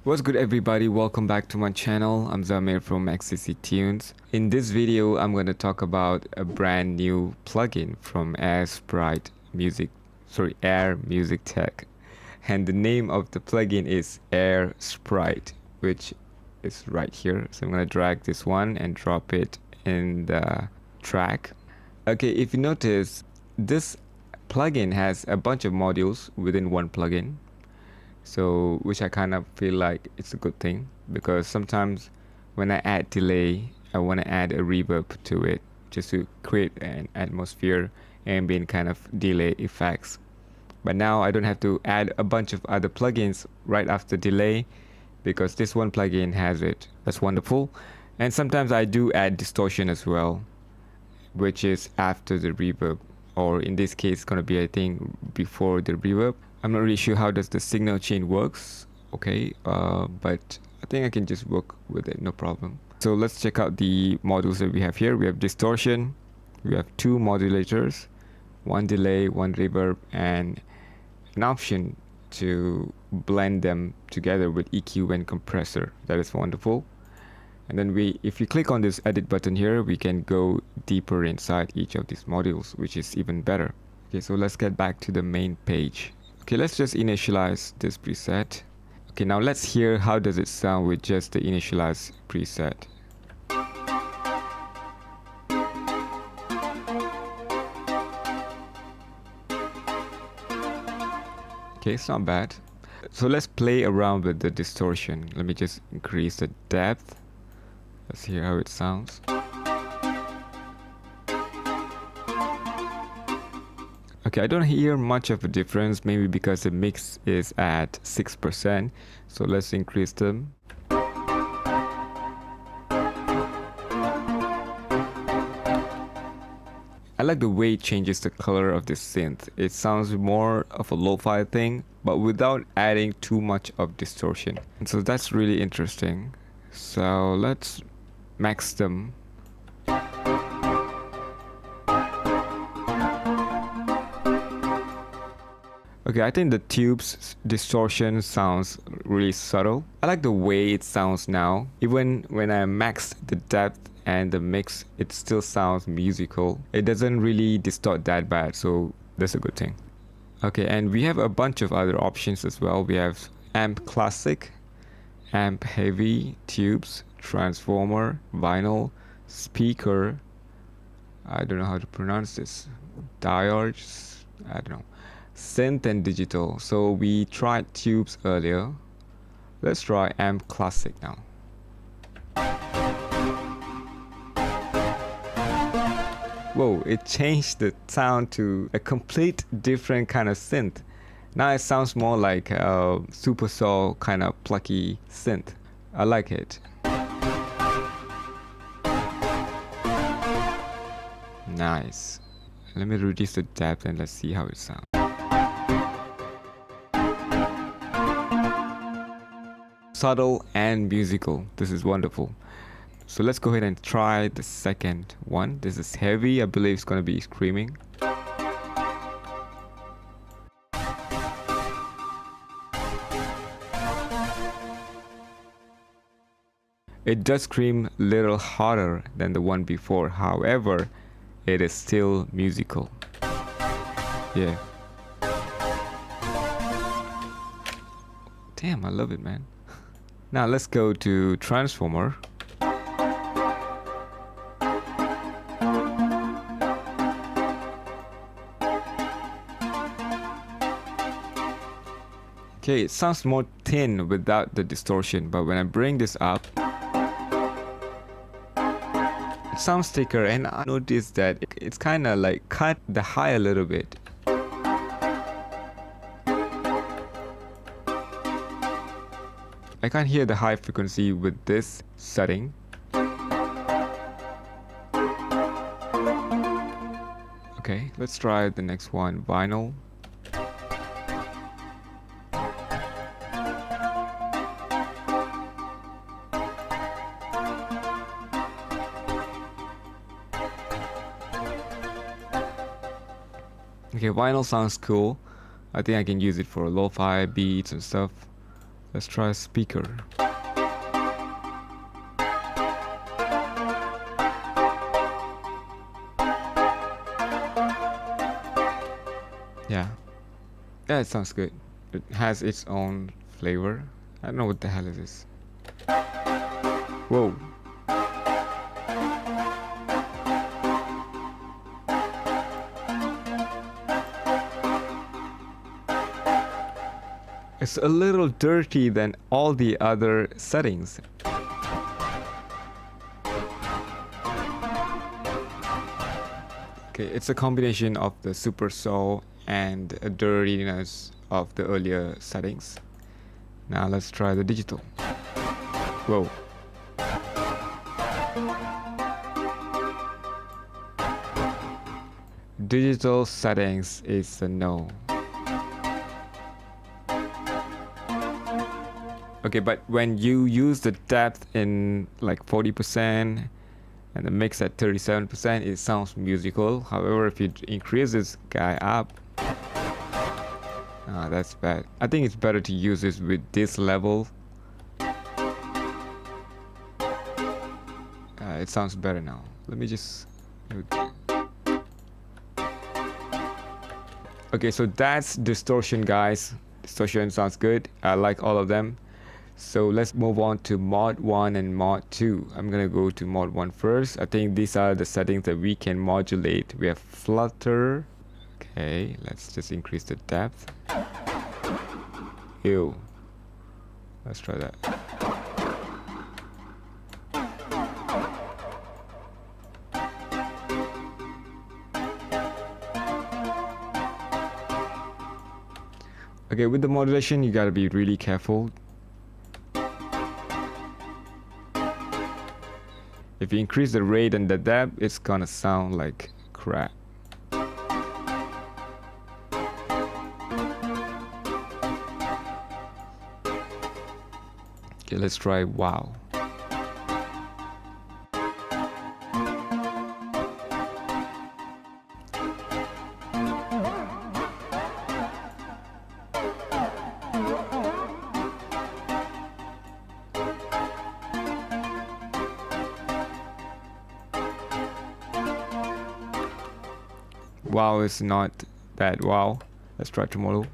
What's good everybody, welcome back to my channel. I'm Zamir from XCC Tunes. In this video I'm going to talk about a brand new plugin from Air Music Tech. And the name of the plugin is Air Sprite, which is right here. So I'm going to drag this one and drop it in the track. Okay, if you notice, this plugin has a bunch of modules within one plugin. So which I kind of feel like it's a good thing, because sometimes when I add delay, I want to add a reverb to it just to create an atmosphere, ambient kind of delay effects. But now I don't have to add a bunch of other plugins right after delay, because this one plugin has it. That's wonderful. And sometimes I do add distortion as well, which is after the reverb, or in this case it's going to be, I think, before the reverb. I'm not really sure how does the signal chain works, okay, but I think I can just work with it, no problem. So let's check out the modules that we have here. We have distortion, we have two modulators, one delay, one reverb, and an option to blend them together with EQ and compressor. That is wonderful. And then if you click on this edit button here, we can go deeper inside each of these modules, which is even better. Okay, so let's get back to the main page. Okay, let's just initialize this preset. Okay, now let's hear how does it sound with just the initialize preset. Okay, it's not bad. So let's play around with the distortion. Let me just increase the depth. Let's hear how it sounds. Okay, I don't hear much of a difference, maybe because the mix is at 6%. So let's increase them. I like the way it changes the color of this synth. It sounds more of a lo-fi thing, but without adding too much of distortion. And so that's really interesting. So let's max them. Okay, I think the tube's distortion sounds really subtle. I like the way it sounds now. Even when I max the depth and the mix, it still sounds musical. It doesn't really distort that bad, so that's a good thing. Okay, and we have a bunch of other options as well. We have amp classic, amp heavy, tubes, transformer, vinyl, speaker. I don't know how to pronounce this. Diodes, I don't know. Synth and digital. So we tried tubes earlier. Let's try amp classic now. Whoa, it changed the sound to a complete different kind of synth. Now it sounds more like a super saw kind of plucky synth. I like it. Nice. Let me reduce the depth and let's see how it sounds. Subtle and musical. This is wonderful. So let's go ahead and try the second one. This is heavy. I believe it's going to be screaming. It does scream a little harder than the one before. However, it is still musical. Yeah. Damn, I love it, man. Now let's go to transformer. Okay, it sounds more thin without the distortion, but when I bring this up, it sounds thicker, and I noticed that it's kind of like cut the high a little bit. I can't hear the high frequency with this setting. Okay, let's try the next one, vinyl. Okay, vinyl sounds cool. I think I can use it for lo-fi beats and stuff. Let's try a speaker. Yeah. Yeah, it sounds good. It has its own flavor. I don't know what the hell is this. Whoa. It's a little dirty than all the other settings. Okay, it's a combination of the super soul and a dirtiness of the earlier settings. Now let's try the digital. Whoa. Digital settings is a no. Okay, but when you use the depth in like 40% and the mix at 37%, it sounds musical. However, if you increase this guy up, that's bad. I think it's better to use this with this level. It sounds better now. Let me just... Okay, so that's distortion, guys. Distortion sounds good. I like all of them. So let's move on to mod 1 and mod 2. I'm gonna go to mod 1 first. I think these are the settings that we can modulate. We have flutter. Okay, let's just increase the depth. Ew. Let's try that. Okay, with the modulation, you gotta be really careful. If you increase the rate and the depth, it's gonna sound like crap. Okay, let's try wow. Wow is not that wow. Let's try tomorrow.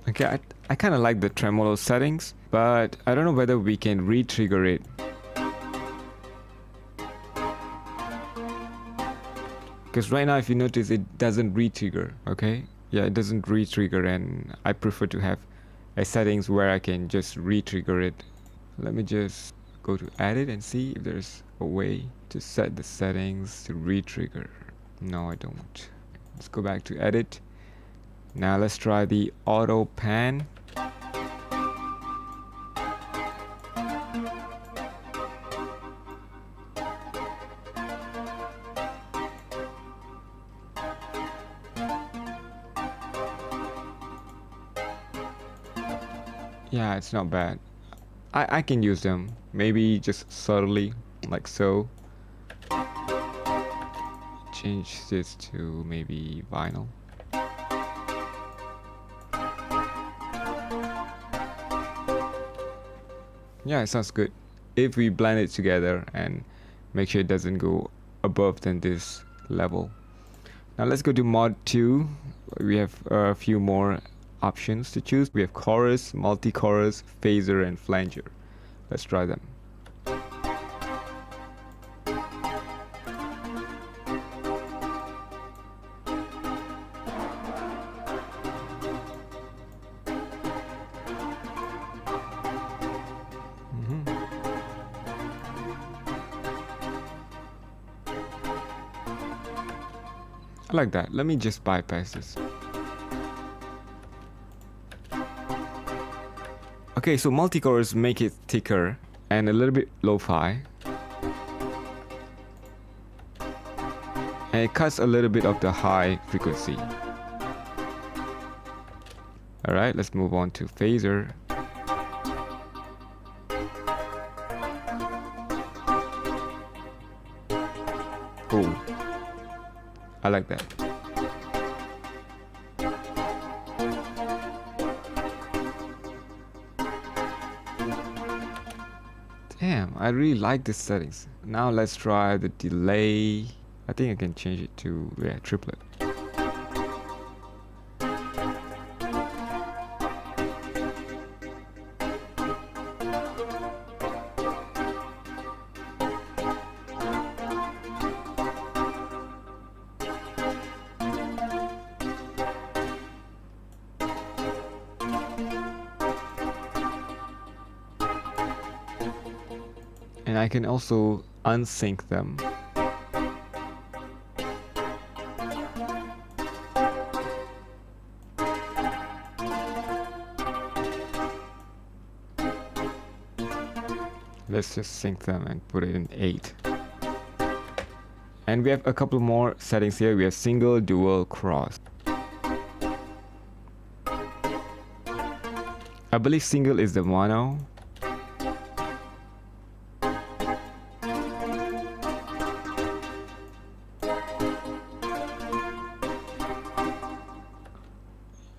Okay, I kind of like the tremolo settings, but I don't know whether we can re-trigger it. Because right now, if you notice, it doesn't re-trigger, okay? Yeah, it doesn't re-trigger, and I prefer to have a settings where I can just re-trigger it. Let me just go to edit and see if there's a way to set the settings to re-trigger. No, I don't. Let's go back to edit. Now let's try the auto pan. Yeah, it's not bad. I can use them. Maybe just subtly, like so. Change this to maybe vinyl. Yeah, it sounds good. If we blend it together and make sure it doesn't go above than this level. Now let's go to mod 2. We have a few more options to choose. We have chorus, multi-chorus, phaser, and flanger. Let's try them. I like that. Let me just bypass this. Okay, so multi-chorus make it thicker and a little bit lo-fi. And it cuts a little bit of the high frequency. Alright, let's move on to phaser. Cool. I like that. Damn, I really like these settings. Now let's try the delay. I think I can change it to triplet. And I can also unsync them. Let's just sync them and put it in 8. And we have a couple more settings here. We have single, dual, cross. I believe single is the mono.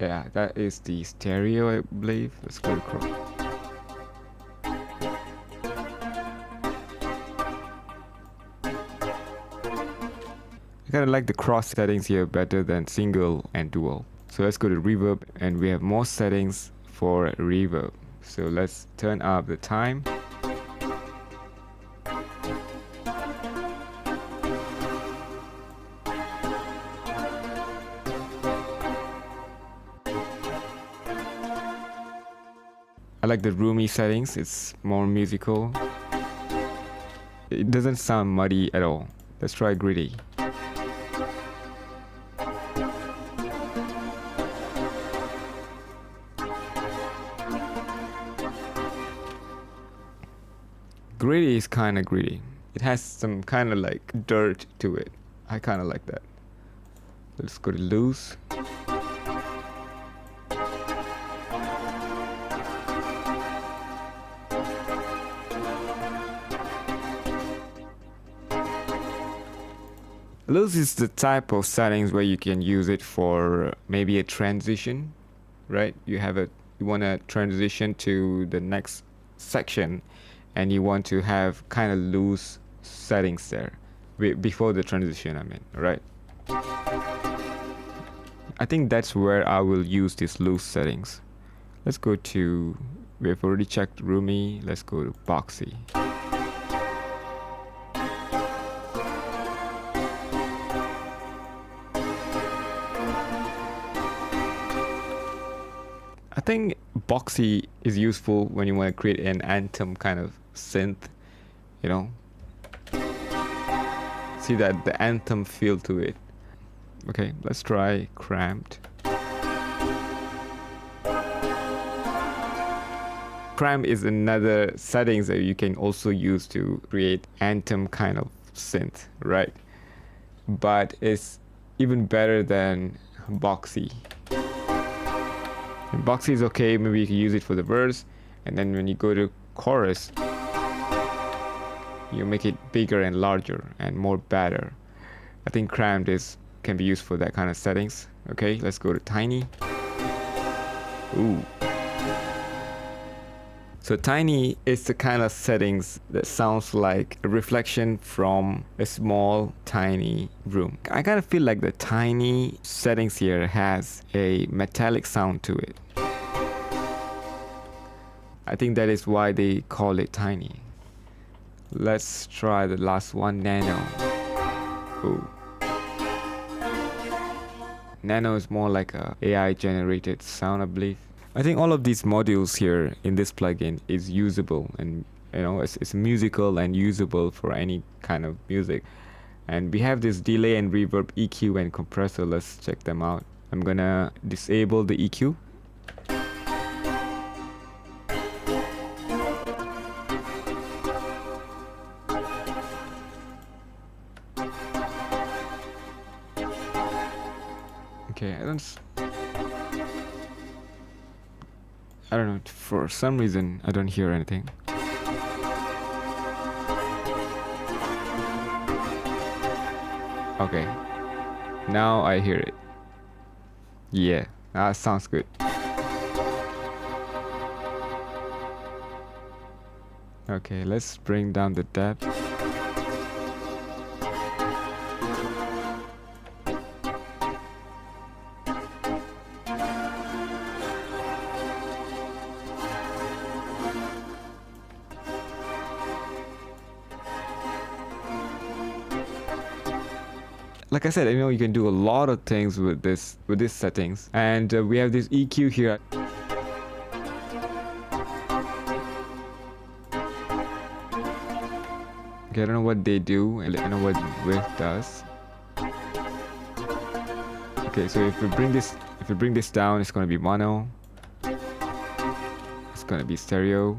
Yeah, that is the stereo, I believe. Let's go to cross. I kind of like the cross settings here better than single and dual. So let's go to reverb, and we have more settings for reverb. So let's turn up the time. I like the roomy settings. It's more musical. It doesn't sound muddy at all. Let's try gritty. Gritty is kind of gritty. It has some kind of like dirt to it. I kind of like that. Let's go to loose. Loose is the type of settings where you can use it for maybe a transition, right? You want to transition to the next section, and you want to have kind of loose settings there before the transition, I mean, right? I think that's where I will use these loose settings. Let's go to, we've already checked roomy. Let's go to boxy. I think boxy is useful when you want to create an anthem kind of synth, you know. See that the anthem feel to it. Okay, let's try cramped. Cramp is another settings that you can also use to create anthem kind of synth, right? But it's even better than boxy. And boxy is okay, maybe you can use it for the verse, and then when you go to chorus, you make it bigger and larger and more better. I think cramped can be used for that kind of settings. Okay, let's go to tiny. Ooh. So tiny is the kind of settings that sounds like a reflection from a small, tiny room. I kind of feel like the tiny settings here has a metallic sound to it. I think that is why they call it tiny. Let's try the last one, nano. Ooh. Nano is more like a AI generated sound, I believe. I think all of these modules here in this plugin is usable, and you know it's musical and usable for any kind of music. And we have this delay and reverb, EQ and compressor. Let's check them out. I'm gonna disable the EQ. Okay, I don't know, for some reason I don't hear anything. Okay, now I hear it. Yeah, that sounds good. Okay, let's bring down the depth. Like I said, you know, you can do a lot of things with these settings, and we have this EQ here. Okay, I don't know what they do, and I don't know what width does. Okay, so if we bring this down, it's gonna be mono. It's gonna be stereo.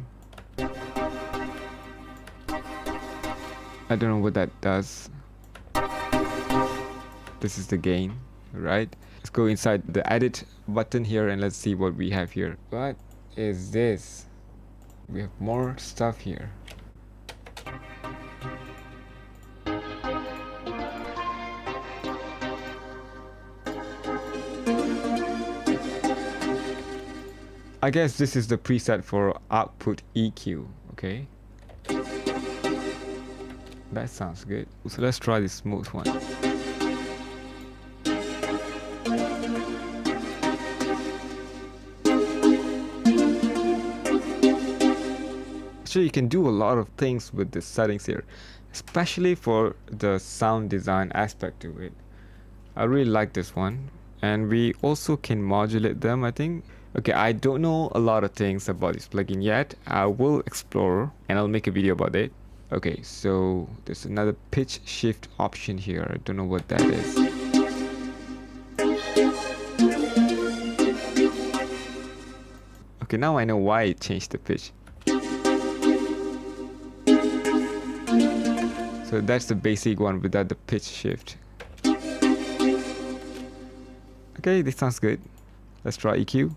I don't know what that does. This is the gain, right? Let's go inside the edit button here and let's see what we have here. What is this? We have more stuff here. I guess this is the preset for output EQ, okay? That sounds good. So let's try this smooth one. So you can do a lot of things with the settings here, especially for the sound design aspect to it. I really like this one, and we also can modulate them, I think. Okay, I don't know a lot of things about this plugin yet. I will explore and I'll make a video about it. Okay, so there's another pitch shift option here. I don't know what that is. Okay, now I know why it changed the pitch. So that's the basic one without the pitch shift. Okay, this sounds good. Let's try EQ.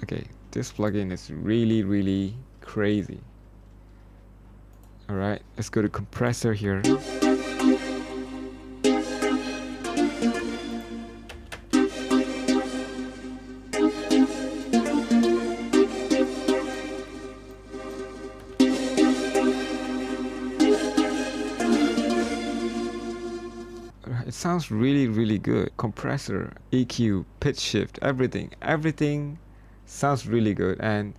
Okay, this plugin is really crazy. Alright, let's go to compressor here. It sounds really good. Compressor, EQ, pitch shift, everything sounds really good, and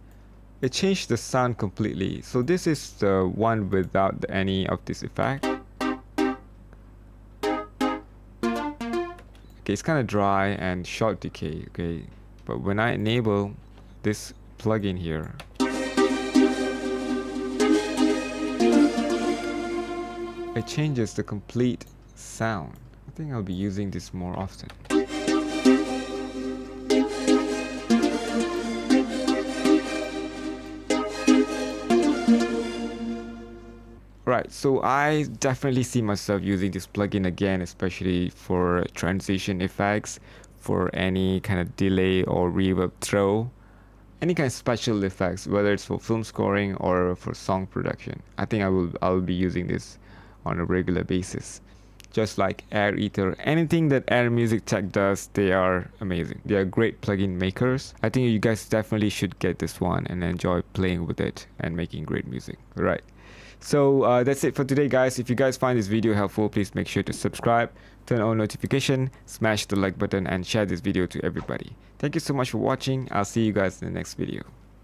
it changed the sound completely. So this is the one without any of this effect. Okay, it's kind of dry and short decay, okay, but when I enable this plugin here, it changes the complete sound. I think I'll be using this more often. Right, so I definitely see myself using this plugin again, especially for transition effects, for any kind of delay or reverb throw, any kind of special effects, whether it's for film scoring or for song production. I think I'll be using this on a regular basis. Just like Air Ether, anything that Air Music Tech does, they are amazing. They are great plugin makers. I think you guys definitely should get this one and enjoy playing with it and making great music. All right. So that's it for today, guys. If you guys find this video helpful, please make sure to subscribe, turn on notification, smash the like button, and share this video to everybody. Thank you so much for watching. I'll see you guys in the next video.